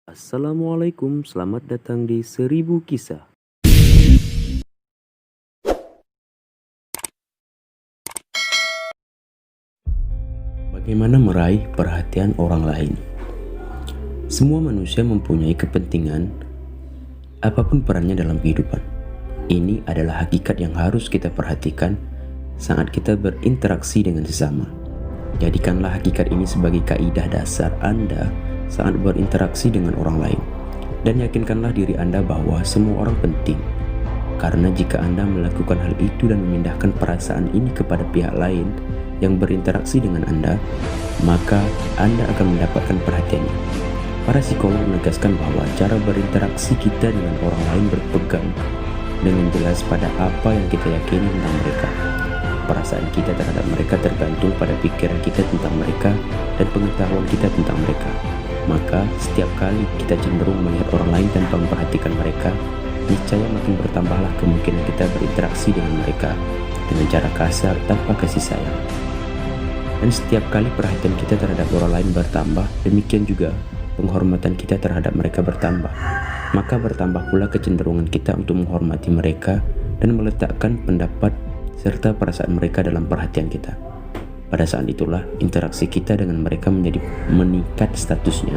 Assalamualaikum, selamat datang di Seribu Kisah. Bagaimana meraih perhatian orang lain? Semua manusia mempunyai kepentingan, apapun perannya dalam kehidupan. Ini adalah hakikat yang harus kita perhatikan saat kita berinteraksi dengan sesama. Jadikanlah hakikat ini sebagai kaidah dasar Anda saat berinteraksi dengan orang lain. Dan yakinkanlah diri Anda bahwa semua orang penting. Karena jika Anda melakukan hal itu dan memindahkan perasaan ini kepada pihak lain yang berinteraksi dengan Anda, maka Anda akan mendapatkan perhatiannya. Para psikolog menegaskan bahwa cara berinteraksi kita dengan orang lain berpegang dengan jelas pada apa yang kita yakini tentang mereka. Perasaan kita terhadap mereka tergantung pada pikiran kita tentang mereka dan pengetahuan kita tentang mereka. Maka setiap kali kita cenderung melihat orang lain tanpa memperhatikan mereka, niscaya makin bertambahlah kemungkinan kita berinteraksi dengan mereka dengan cara kasar tanpa kasih sayang. Dan setiap kali perhatian kita terhadap orang lain bertambah, demikian juga penghormatan kita terhadap mereka bertambah. Maka bertambah pula kecenderungan kita untuk menghormati mereka dan meletakkan pendapat serta perasaan mereka dalam perhatian kita. Pada saat itulah interaksi kita dengan mereka menjadi meningkat statusnya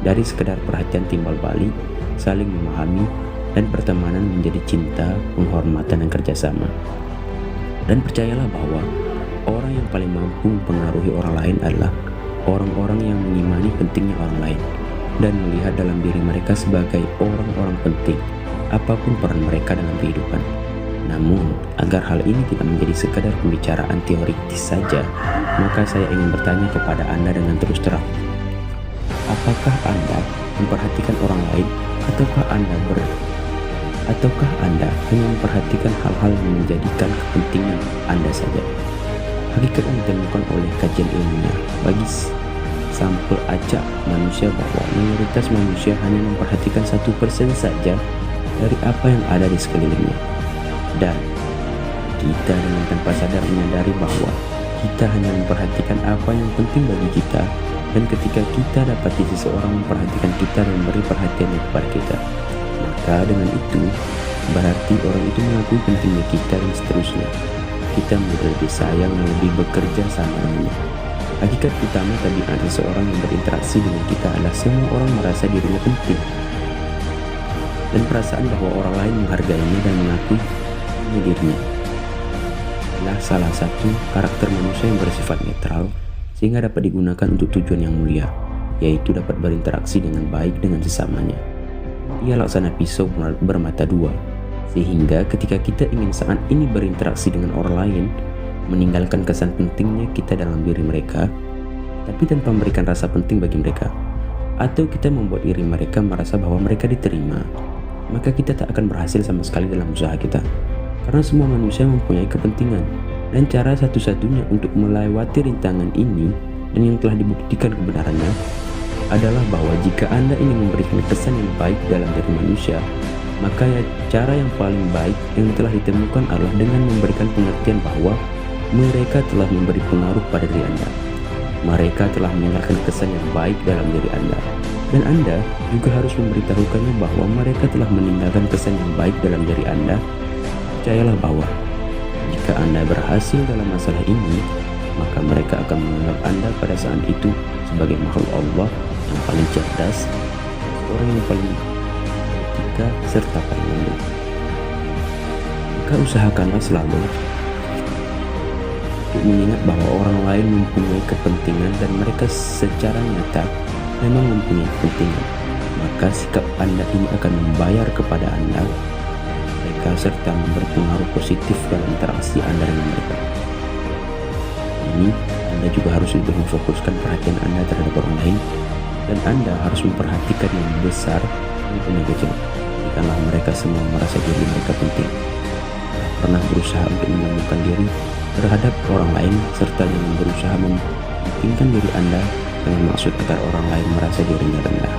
dari sekedar perhatian timbal balik, saling memahami, dan pertemanan menjadi cinta, penghormatan, dan kerjasama. Dan percayalah bahwa orang yang paling mampu mempengaruhi orang lain adalah orang-orang yang mengimani pentingnya orang lain dan melihat dalam diri mereka sebagai orang-orang penting, apapun peran mereka dalam kehidupan. Namun, agar hal ini tidak menjadi sekadar pembicaraan teoritis saja, maka saya ingin bertanya kepada Anda dengan terus terang. Apakah Anda memperhatikan orang lain ataukah Anda hanya memperhatikan hal-hal yang menjadikan kepentingan Anda saja? Hakikat yang ditemukan oleh kajian ilmiah bagi sampel acak manusia bahwa mayoritas manusia hanya memperhatikan 1% saja dari apa yang ada di sekelilingnya. Dan kita dengan tanpa sadar menyadari bahwa kita hanya memperhatikan apa yang penting bagi kita, dan ketika kita dapati seseorang memperhatikan kita dan memberi perhatiannya kepada kita, maka dengan itu berarti orang itu mengakui pentingnya kita dan seterusnya. Kita menjadi lebih sayang dan lebih bekerja sama dengannya. Hakikat utama tabiat seseorang yang berinteraksi dengan kita adalah semua orang merasa dirinya penting, dan perasaan bahwa orang lain menghargainya dan mengakui dirinya adalah salah satu karakter manusia yang bersifat netral sehingga dapat digunakan untuk tujuan yang mulia, yaitu dapat berinteraksi dengan baik dengan sesamanya. Ia laksana pisau bermata dua, sehingga ketika kita ingin saat ini berinteraksi dengan orang lain, meninggalkan kesan pentingnya kita dalam diri mereka, tapi tanpa memberikan rasa penting bagi mereka, atau kita membuat diri mereka merasa bahwa mereka diterima, maka kita tak akan berhasil sama sekali dalam usaha kita. Karena semua manusia mempunyai kepentingan, dan cara satu-satunya untuk melewati rintangan ini dan yang telah dibuktikan kebenarannya adalah bahwa jika Anda ingin memberikan kesan yang baik dalam diri manusia, maka cara yang paling baik yang telah ditemukan adalah dengan memberikan pengertian bahwa mereka telah memberi pengaruh pada diri Anda. Mereka telah meninggalkan kesan yang baik dalam diri Anda, dan Anda juga harus memberitahukannya bahwa mereka telah meninggalkan kesan yang baik dalam diri Anda. Percayalah bahwa jika Anda berhasil dalam masalah ini, maka mereka akan menganggap Anda pada saat itu sebagai makhluk Allah yang paling cerdas, orang yang paling etika, serta paling lembut. Maka usahakanlah selalu untuk mengingat bahwa orang lain mempunyai kepentingan dan mereka secara nyata memang mempunyai kepentingan. Maka sikap Anda ini akan membayar kepada Anda mereka serta memberi pengaruh positif dalam interaksi Anda dengan mereka. Ini Anda juga harus lebih memfokuskan perhatian Anda terhadap orang lain, dan Anda harus memperhatikan yang besar maupun yang kecil. Jikalau mereka semua merasa diri mereka penting, pernah berusaha untuk menyambungkan diri terhadap orang lain, serta jangan berusaha mementingkan diri Anda dengan maksud agar orang lain merasa dirinya rendah.